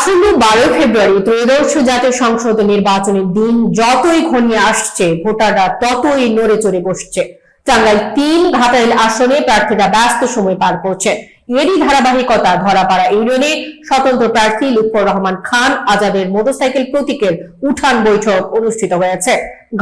আসন্ন 12 ফেব্রুয়ারি ত্রয়োদশ জাতীয় সংসদ নির্বাচনের দিন যতই ঘনিয়ে আসছে, ভোটাররা ততই নড়ে চড়ে বসছে। টাঙ্গাইল 3 ঘাটাইল আসনে প্রার্থীরা ব্যস্ত সময় পার করছে। এরই ধারাবাহিকতা ধরাপাড়া ইউনিয়নে স্বতন্ত্র প্রার্থী লুৎফর রহমান খান আজাদের মোটরসাইকেল প্রতীকের উঠান বৈঠক অনুষ্ঠিত হয়েছে।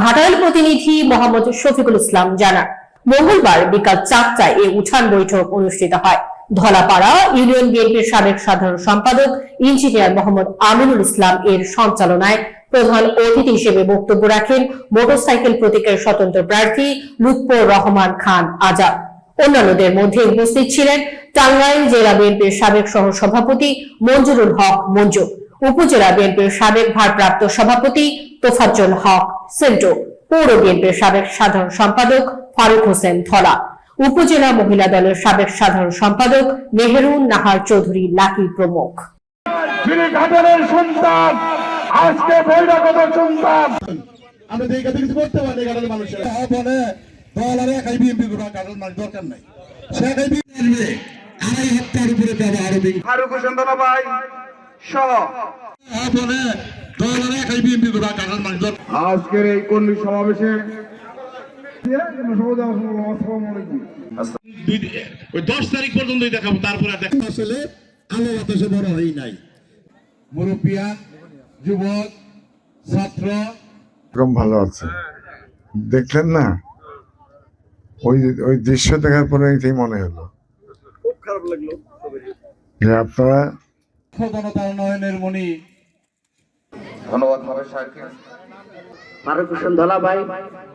ঘাটাইল প্রতিনিধি মোহাম্মদ শফিকুল ইসলাম জানান, মঙ্গলবার বিকাল 4টায় এই উঠান বৈঠক অনুষ্ঠিত হয়। ধলাপাড়া ইউনিয়ন বিএনপির সাবেক সাধারণ সম্পাদক ইঞ্জিনিয়ার মোহাম্মদ আমিনুল ইসলাম এর সঞ্চালনায় প্রধান অতিথি হিসেবে বক্তব্য রাখেন মোটরসাইকেল প্রতীকের স্বতন্ত্র প্রার্থী লুৎফর রহমান খান আজাদ। অন্যান্যদের মধ্যে উপস্থিত ছিলেন টাঙ্গাইল জেলা বিএনপির সাবেক সহ সভাপতি মঞ্জুরুল হক মঞ্জু, উপজেলা বিএনপির সাবেক ভারপ্রাপ্ত সভাপতি তোফাজ্জল হক সেন্টো, পৌর বিএনপির সাবেক সাধারণ সম্পাদক ফারুক হোসেন ধলা, উপজেলা মহিলা দলের সাবেক সাধারণ সম্পাদক মেহেরুন নাহার চৌধুরী লাকি প্রমুখ। আজকে বৈরাগত সন্তান আমরা দেখে কিছু করতে পারি গাড়ির মানুষের বলে দল আর একাই বিএনপি গাড়ির মানুষ দরকার নাই সে একাই বিএনপি আড়াই হত্যার উপরে দেওয়া আরো ফারুক হোসেন ধলা ভাই সহ বলে দল আর একাই বিএনপি গাড়ির মানুষ আজকের এই কর্মী সমাবেশে ওই 10 তারিখ পর্যন্তই দেখাবো, তারপরে আসলে আলো বাতাসে বড় হই নাই। মুরব্বিয়া, যুবক, ছাত্র ভালো আছে, দেখলেন না? ওই দৃশ্য দেখার পরে এটাই মনে হলো, খুব খারাপ লাগলো যে আপনারা জনতা উন্নয়নের মনি। ধন্যবাদ সাহেবকে। ফারুক হোসেন ধলা ভাই,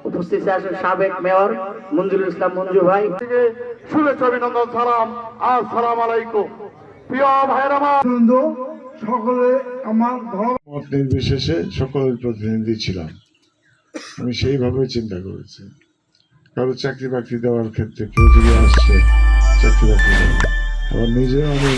উপস্থিত আছেন সাবেক মেয়র মঞ্জুরুল ইসলাম মঞ্জু ভাই। শুভেচ্ছা অভিনন্দন, সালাম, আসসালামু আলাইকুম। প্রিয় ভাইরা বন্ধু সকলে, আমার মত নির্বিশেষে সকলের প্রতিনিধি ছিলাম। আমি সেইভাবে চিন্তা করেছি, কারো চাকরি বাকরি দেওয়ার ক্ষেত্রে কেউ যদি আসছে চাকরি বাকরি দেওয়া, আবার নিজেও আমি